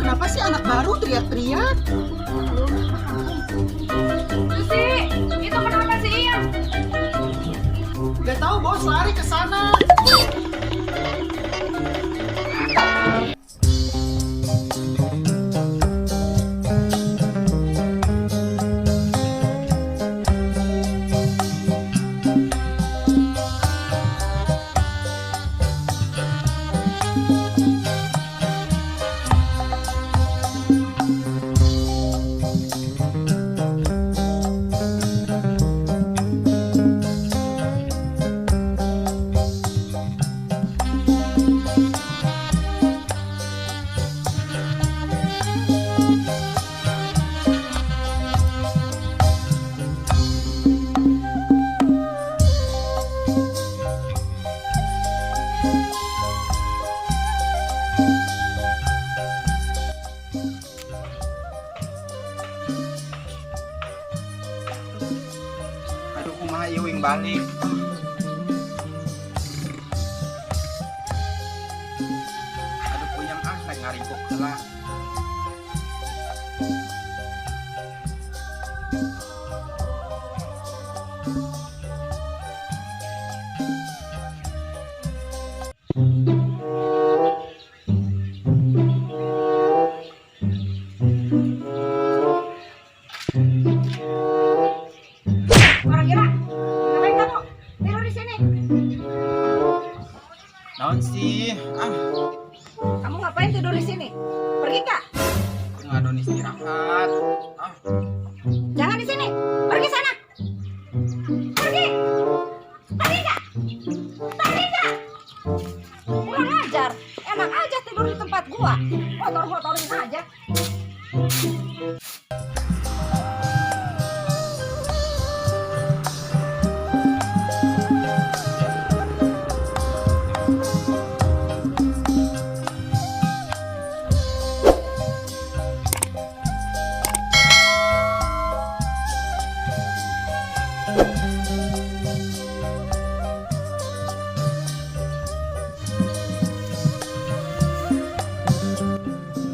Kenapa sih anak baru teriak-teriak? Susi, itu kenapa sih Ian? Gak tahu bos, lari ke sana. Aduh, kumaha ieu wing balik. Aduh, puyeng rek ngaringkuk heula. Orang gila, ngapain kamu? Tidur di sini. Naon sih? Kamu ngapain tidur di sini? Pergi kak. Ngadon istirahat. Jangan di sini. Pergi sana. Pergi. Pergi kak. Pergi kak. Kurang ajar. Enak aja tidur di tempat gua. Kotor-kotorin aja.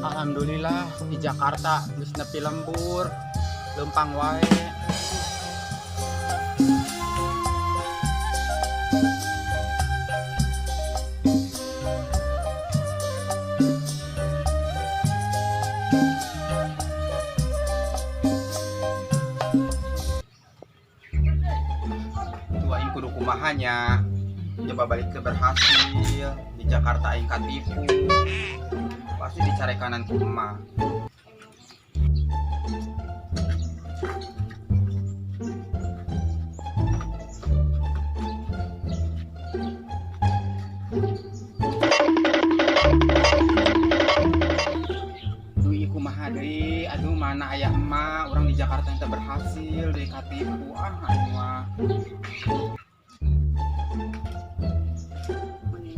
Alhamdulillah di Jakarta geus nepi lembur. Lempang wae. Tua aing kudu kumahanya. Coba balik ke berhasil. Di Jakarta aing katipu. Pasti dicari kanan ku emak. Duh iku mah deui, aduh mana aya emak, orang di Jakarta yang berhasil deui katipu anu mah.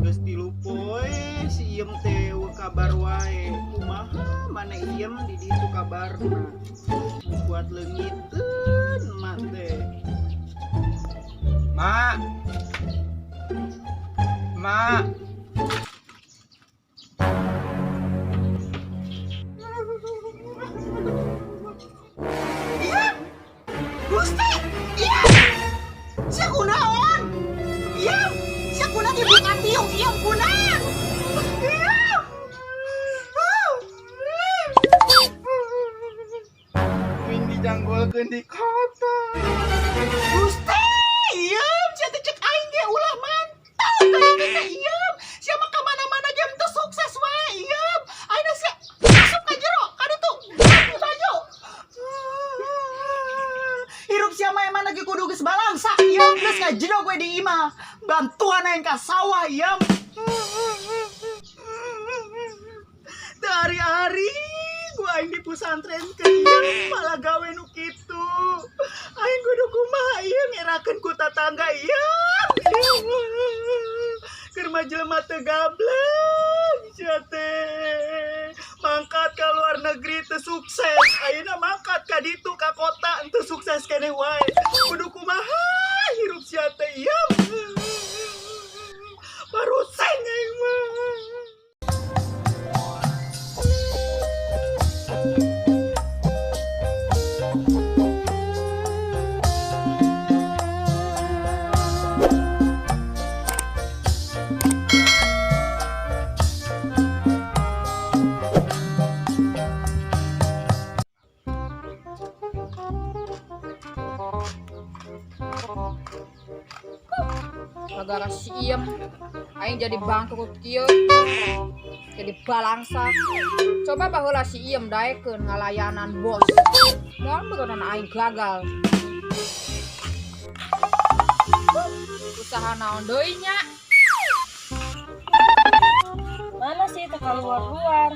Geus dilupoy si Iem teh kabar wae. Kumaha mana Iem di ditu kabarna. Buat leungiteun mak teh. Mak. Mak. Iya. Gusti. Iya. Sia kunaon? Iya. Sia kunaon ibu katiung Iem kunaon? Iem. Wing dijanggolkeun di kota. Gusti, Iem, sia teh cek aing ge ulah mantap teh teh Iem. Sia mah ka mana-mana ge teu sukses wae Iem. Ayeuna sia masuk ka jero ka ditu. Ganti baju. Hirup sia mah emang lagi kudu geus balangsa Iem, geus ka jero gue di imah. Bantuan aing ka sawah Iem. Hari-hari gua aing di pesantren ke Iem malah gawe nu kitu. Aing kudu kumaha Iem ngerakeun ku tatangga Iem. Keur mah jelema teu gableng sia teh. Mangkat ka luar negeri teu sukses. Ayeuna mangkat ka ditu ka kota teu sukses keneh wae. Kudu kumaha hirup sia teh Iem. Baru seng aing mah. si Iem aing jadi bangkrut kieu. Jadi balangsa. Coba baheula si Iem daekeun ngalayanan bos. Moal beuneunan aing gagal. Usaha naon deui nya? Mana sih teh keluar-luar?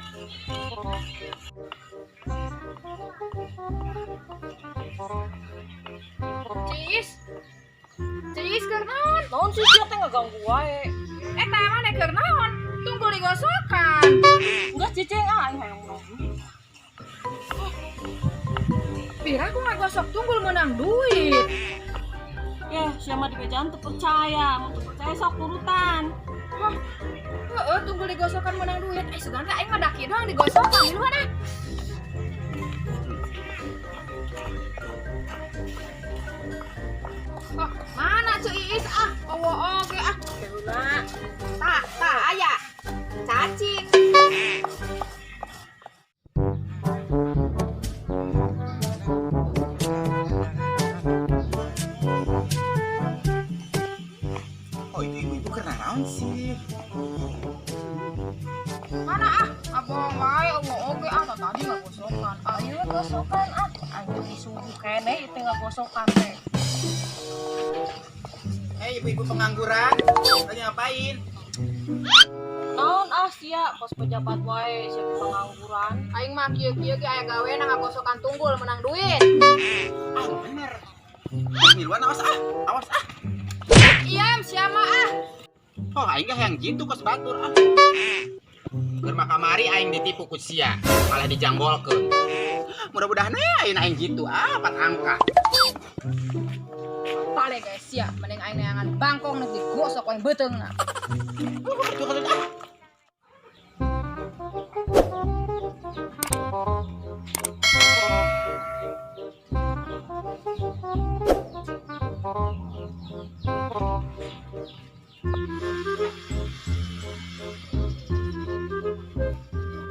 Ciis keur naon? Naon sih sia teh ngaganggu wae. Eta mah keur naon? Tunggu digosokan. Enggak cicing aing hayang nunggu. Pira aku ngagosok tunggul menang duit. Ya, siapa di bejaan teu percaya, mau teu percaya sok turutan. Heeh, tunggul digosokan menang duit. Suganda aing mah daki doang digosokan di luar ah. Oh, mana cu Iis ah? Oge ah. Deuna. Tak aya. Cacing. Oh ibu kena naon sih? Mana ah? Abang wae oge ah tadi ngagosokan. Ayo gosokan ah. Aing disuruh kene ieu teh ngagosokan teh. Ibu-ibu pengangguran, lagi ngapain? Naon ah sia pos pejabat wae siapa pengangguran. Aing mah kieu-kieu ge aya gawean ngagosokan tunggul menang duit. Bener. Miluan awas ah. Iem siapa ah? Oh aing gak yang gitu kos batur ah. Keur kamari aing ditipu ku sia, malah dijanggolkeun. Mudah-mudahan aing gitu pat angka. Pale guys ya, mending aing neangan bangkong nek digosok wae beuteungna.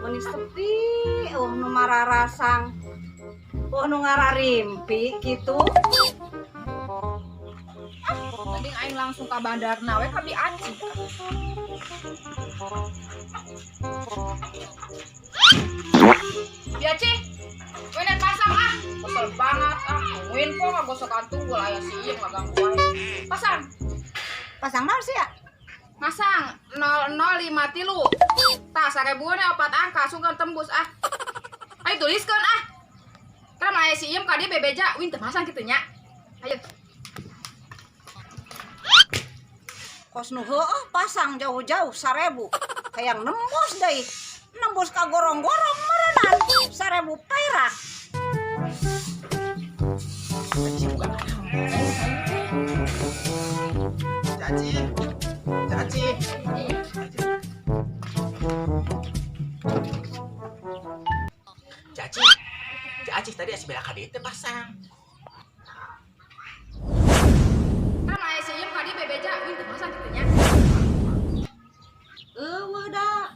Mun sepi, nu mararasang. Nu ngararimpi kitu. Mending aing langsung ka bandarna we ka Bi Aci. Bi Aci, we net pasang ah. Kesel banget ah. Nungguin kok ngagosokan tunggul aya si Iem ngaganggu wae. Pasang. Pasang naon sih ya? Masang 0053. Tah 1000 we opat angka sungkeun tembus ah. Ayo tuliskeun ah. Kan aya si Iem ka dieu bebeja, win teu masang kitu nya. Ayo. Kos nu heueuh pasang jauh-jauh 1000. Hayang nembus deui. Nembus ka gorong-gorong merenang 1000 perak. Caci. Caci tadi asih bela kade teh pasang. Kan aya si Iem ka dieu bebeja, win teu masang kitu nya. Eueuh da.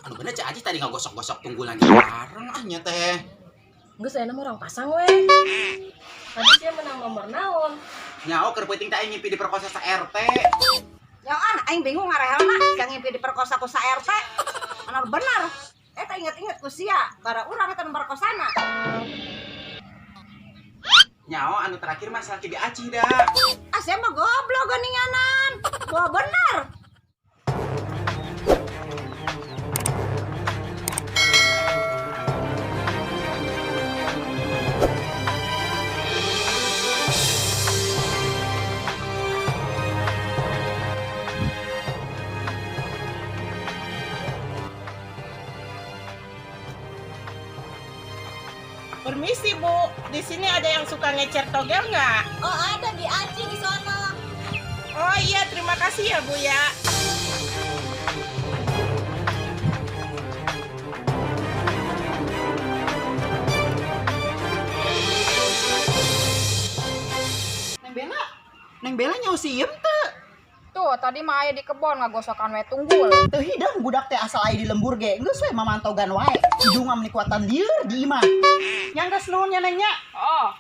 Anu bener Caci tadi ngagosok-gosok tunggulan bareng ah nya teh. Geus aya orang pasang we. Tadi sia menang nomor naon? Nyaho keur peuting teh aing ngimpi diperkosa sa RT. Ya aing bingung ngarehelna yang ngimpi diperkosa ku sa RT. Bener. Eta inget-inget ku sia, bara urang eta nu perkosana. Nyaho anu terakhir masalah ki di Aci da. Sia mah goblok geuninganan. Wah bener. Permisi Bu, di sini ada yang suka ngecer togel nggak? Oh ada Bi Aci di sono. Oh iya, terima kasih ya Bu ya. Neng Bella nyaho si Iem teu. Tuh, tadi mah aya di kebon ngagosokan we tunggul. Teu hidang budak teh asal aya di lembur ge. Geus we mamantogan wae. Hidung mah meuni kuatan lieur di imah. Nyanggas nuhun nya Neng nya. Oh.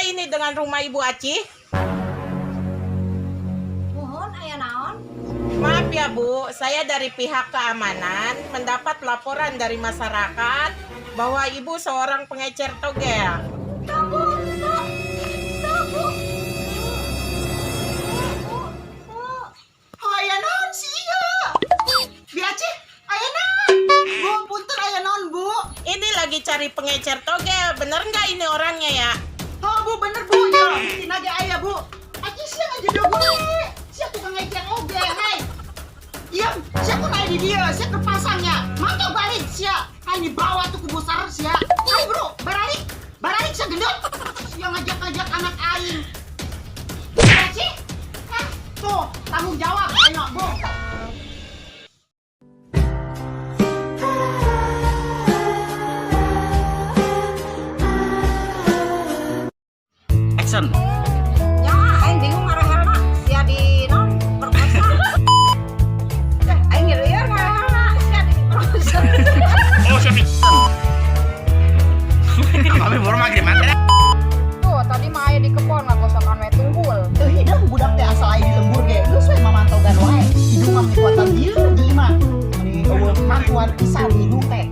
ini dengan rumah Ibu Aci? Mohon aya naon? Maaf ya Bu, saya dari pihak keamanan mendapat laporan dari masyarakat bahwa Ibu seorang pengecer togel. Oh, aya naon sih iya? Biaci, aya naon? Bu, punten aya naon, Bu? Ini lagi cari pengecer togel, bener nggak ini orangnya ya? Oh, Bu, bener, Bu. Ya, tinaga aya, Bu. Aki siang aja dong, Bu. Siapa tukang ngecek oge, hai. Iya, siapa naik di dia, siapa kepasangnya. Mantap balik, siapa. Hai, dibawa tuh ke besar, siapa. Hai, bro, baralik. Baralik, siapa gendut. Siapa ngajak-ngajak anak aing. Biaci, hah, tuh, tanggung jawab, ayo, Bu. Action. Ya, aing bingung ngarehelna sia di naon perkosa. Aing ngirieur ngarehelna sia di perkosa. Oh, siapa? Kami baru maghrib mati. Tuh, tadi mah aya di kebon ngagosokan we tunggul. Teu hidang budak teh asal aya di lembur ge. Geus we mamantaugan wae. Hidung mah kuatan ieu di imah. Mani eueuh mantuan pisan hidung teh.